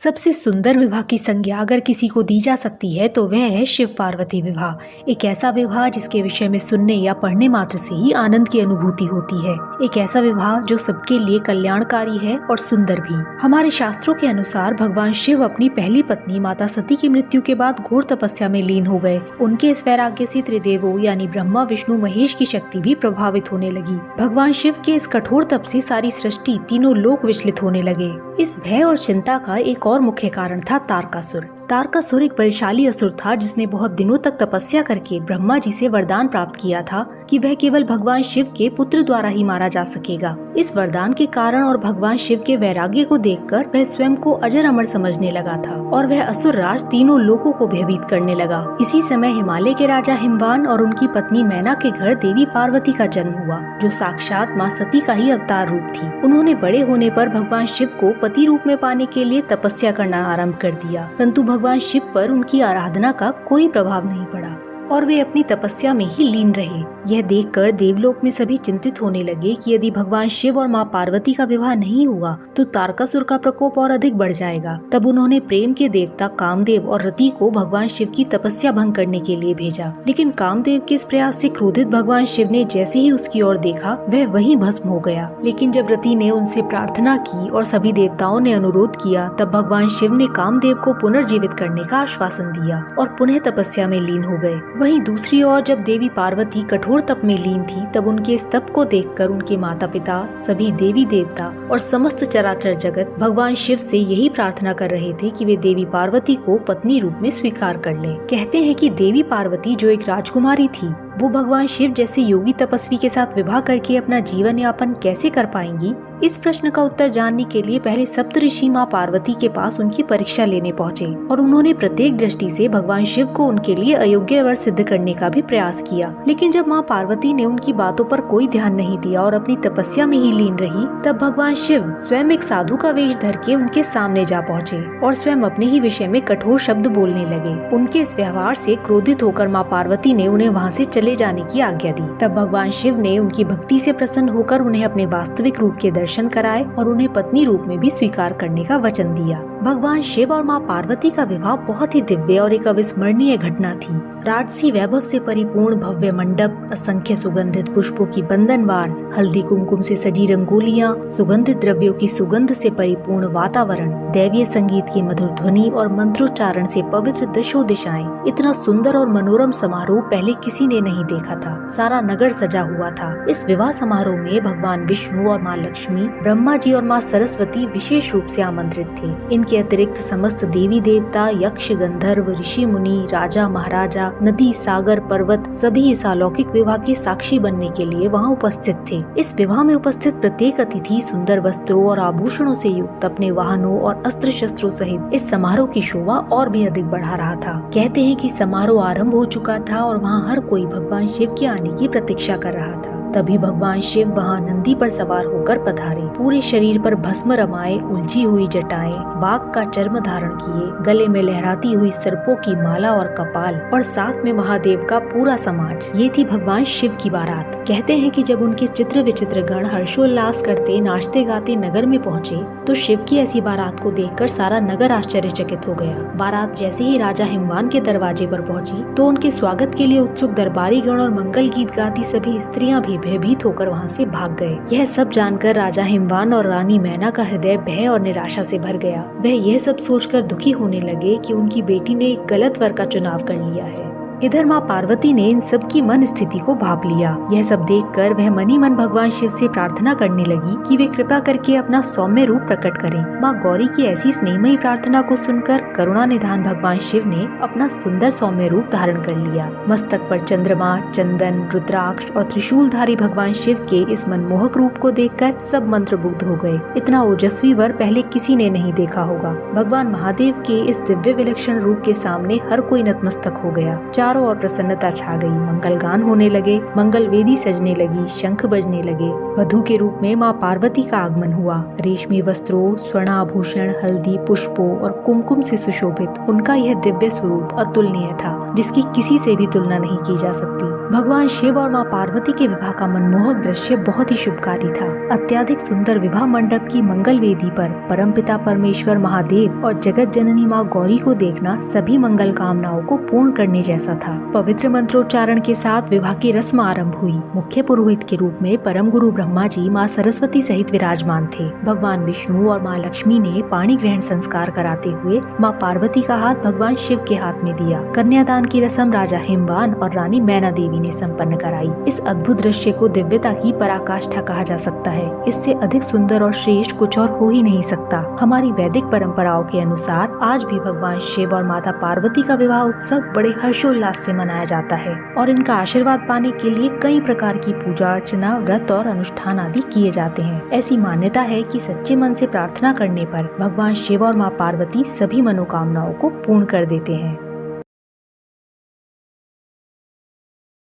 सबसे सुंदर विवाह की संज्ञा अगर किसी को दी जा सकती है तो वह है शिव पार्वती विवाह। एक ऐसा विवाह जिसके विषय में सुनने या पढ़ने मात्र से ही आनंद की अनुभूति होती है। एक ऐसा विवाह जो सबके लिए कल्याणकारी है और सुंदर भी। हमारे शास्त्रों के अनुसार भगवान शिव अपनी पहली पत्नी माता सती की मृत्यु के बाद घोर तपस्या में लीन हो गए। उनके इस वैराग्य से त्रिदेवों यानी ब्रह्मा विष्णु महेश की शक्ति भी प्रभावित होने लगी। भगवान शिव के इस कठोर तप से सारी सृष्टि तीनों लोक विचलित होने लगे। इस भय और चिंता का एक और मुख्य कारण था तारकासुर। तारकासुर एक बलशाली असुर था जिसने बहुत दिनों तक तपस्या करके ब्रह्मा जी से वरदान प्राप्त किया था कि वह केवल भगवान शिव के पुत्र द्वारा ही मारा जा सकेगा। इस वरदान के कारण और भगवान शिव के वैराग्य को देखकर वह स्वयं को अजर अमर समझने लगा था और वह असुर राज तीनों लोगों को भयभीत करने लगा। इसी समय हिमालय के राजा हिमवान और उनकी पत्नी मैना के घर देवी पार्वती का जन्म हुआ, जो साक्षात माँ सती का ही अवतार रूप थी। उन्होंने बड़े होने पर भगवान शिव को पति रूप में पाने के लिए तपस्या करना आरम्भ कर दिया, परंतु भगवान शिव पर उनकी आराधना का कोई प्रभाव नहीं पड़ा और वे अपनी तपस्या में ही लीन रहे। यह देखकर देवलोक में सभी चिंतित होने लगे कि यदि भगवान शिव और माँ पार्वती का विवाह नहीं हुआ तो तारकासुर का प्रकोप और अधिक बढ़ जाएगा। तब उन्होंने प्रेम के देवता कामदेव और रति को भगवान शिव की तपस्या भंग करने के लिए भेजा, लेकिन कामदेव के इस प्रयास से क्रोधित भगवान शिव ने जैसे ही उसकी ओर देखा वह वहीं भस्म हो गया। लेकिन जब रति ने उनसे प्रार्थना की और सभी देवताओं ने अनुरोध किया, तब भगवान शिव ने कामदेव को पुनर्जीवित करने का आश्वासन दिया और पुनः तपस्या में लीन हो गए। वहीं दूसरी ओर जब देवी पार्वती कठोर तप में लीन थी, तब उनके इस तप को देखकर उनके माता पिता, सभी देवी देवता और समस्त चराचर जगत भगवान शिव से यही प्रार्थना कर रहे थे कि वे देवी पार्वती को पत्नी रूप में स्वीकार कर लें। कहते हैं कि देवी पार्वती जो एक राजकुमारी थी, वो भगवान शिव जैसे योगी तपस्वी के साथ विवाह करके अपना जीवन यापन कैसे कर पाएंगी। इस प्रश्न का उत्तर जानने के लिए पहले सप्तऋषि माँ पार्वती के पास उनकी परीक्षा लेने पहुँचे और उन्होंने प्रत्येक दृष्टि से भगवान शिव को उनके लिए अयोग्य वर सिद्ध करने का भी प्रयास किया। लेकिन जब माँ पार्वती ने उनकी बातों पर कोई ध्यान नहीं दिया और अपनी तपस्या में ही लीन रही, तब भगवान शिव स्वयं एक साधु का वेश धर के उनके सामने जा पहुँचे और स्वयं अपने ही विषय में कठोर शब्द बोलने लगे। उनके इस व्यवहार से क्रोधित होकर माँ पार्वती ने उन्हें वहाँ से चले जाने की आज्ञा दी। तब भगवान शिव ने उनकी भक्ति से प्रसन्न होकर उन्हें अपने वास्तविक रूप के दर्शन कराए और उन्हें पत्नी रूप में भी स्वीकार करने का वचन दिया। भगवान शिव और माँ पार्वती का विवाह बहुत ही दिव्य और एक अविस्मरणीय घटना थी। राजसी वैभव से परिपूर्ण भव्य मंडप, असंख्य सुगंधित पुष्पों की बंधनवार, हल्दी कुमकुम से सजी रंगोलियाँ, सुगंधित द्रव्यों की सुगंध से परिपूर्ण वातावरण, दैवीय संगीत की मधुर ध्वनि और मंत्रोच्चारण से पवित्र दशों दिशाएं। इतना सुंदर और मनोरम समारोह पहले किसी ने नहीं देखा था। सारा नगर सजा हुआ था। इस विवाह समारोह में भगवान विष्णु और माँ लक्ष्मी, ब्रह्मा जी और माँ सरस्वती विशेष रूप से आमंत्रित थे। इनके अतिरिक्त समस्त देवी देवता, यक्ष, गंधर्व, ऋषि मुनि, राजा महाराजा, नदी, सागर, पर्वत सभी इस अलौकिक विवाह के साक्षी बनने के लिए वहाँ उपस्थित थे। इस विवाह में उपस्थित प्रत्येक अतिथि सुंदर वस्त्रों और आभूषणों से युक्त अपने वाहनों और अस्त्र शस्त्रों सहित इस समारोह की शोभा और भी अधिक बढ़ा रहा था। कहते हैं कि समारोह आरंभ हो चुका था और वहाँ हर कोई भगवान शिव के आने की प्रतीक्षा कर रहा था। तभी भगवान शिव वहाँ नंदी पर सवार होकर पधारे। पूरे शरीर पर भस्म रमाए उलझी हुई जटाएं, बाघ का चर्म धारण किए, गले में लहराती हुई सर्पों की माला और कपाल और साथ में महादेव का पूरा समाज। ये थी भगवान शिव की बारात। कहते हैं कि जब उनके चित्र विचित्र गण हर्षोल्लास करते नाचते गाते नगर में पहुँचे, तो शिव की ऐसी बारात को देखकर सारा नगर आश्चर्यचकित हो गया। बारात जैसे ही राजा हिमवान के दरवाजे पर पहुँची, तो उनके स्वागत के लिए उत्सुक दरबारी गण और मंगल गीत गाती सभी स्त्रियां भी भयभीत होकर वहाँ से भाग गए। यह सब जानकर राजा हिमवान और रानी मैना का हृदय भय और निराशा से भर गया। वह यह सब सोचकर दुखी होने लगे कि उनकी बेटी ने एक गलत वर का चुनाव कर लिया है। इधर माँ पार्वती ने इन सब की मन स्थिति को भांप लिया। यह सब देखकर वह मन ही मन भगवान शिव से प्रार्थना करने लगी कि वे कृपा करके अपना सौम्य रूप प्रकट करें। माँ गौरी की ऐसी स्नेहमयी प्रार्थना को सुनकर करुणा निधान भगवान शिव ने अपना सुंदर सौम्य रूप धारण कर लिया। मस्तक पर चंद्रमा, चंदन, रुद्राक्ष और त्रिशूलधारी भगवान शिव के इस मनमोहक रूप को देखकर सब मंत्रमुग्ध हो गए। इतना ओजस्वी वर पहले किसी ने नहीं देखा होगा। भगवान महादेव के इस दिव्य विलक्षण रूप के सामने हर कोई नतमस्तक हो गया। चारों ओर प्रसन्नता छा गई। मंगल गान होने लगे, मंगल वेदी सजने लगी, शंख बजने लगे। वधु के रूप में माँ पार्वती का आगमन हुआ। रेशमी वस्त्रों, स्वर्णाभूषण, हल्दी, पुष्पों और कुमकुम से सुशोभित उनका यह दिव्य स्वरूप अतुलनीय था, जिसकी किसी से भी तुलना नहीं की जा सकती। भगवान शिव और माँ पार्वती के विवाह का मनमोहक दृश्य बहुत ही शुभकारी था। अत्यधिक सुंदर विवाह मंडप की मंगल वेदी पर परमपिता परमेश्वर महादेव और जगत जननी माँ गौरी को देखना सभी मंगल कामनाओं को पूर्ण करने जैसा था। पवित्र मंत्रोच्चारण के साथ विवाह की रस्म आरंभ हुई। मुख्य पुरोहित के रूप में परम गुरु ब्रह्मा जी माँ सरस्वती सहित विराजमान थे। भगवान विष्णु और माँ लक्ष्मी ने पाणी ग्रहण संस्कार कराते हुए माँ पार्वती का हाथ भगवान शिव के हाथ में दिया। कन्यादान की रस्म राजा हिमवान और रानी मैना देवी ने संपन्न कराई। इस अद्भुत दृश्य को दिव्यता की पराकाष्ठा कहा जा सकता है। इससे अधिक सुंदर और श्रेष्ठ कुछ और हो ही नहीं सकता। हमारी वैदिक परंपराओं के अनुसार आज भी भगवान शिव और माता पार्वती का विवाह उत्सव बड़े हर्षोल्लास से मनाया जाता है और इनका आशीर्वाद पाने के लिए कई प्रकार की पूजा अर्चना, व्रत और अनुष्ठान आदि किए जाते हैं। ऐसी मान्यता है कि सच्चे मन से प्रार्थना करने पर भगवान शिव और माँ पार्वती सभी मनोकामनाओं को पूर्ण कर देते हैं।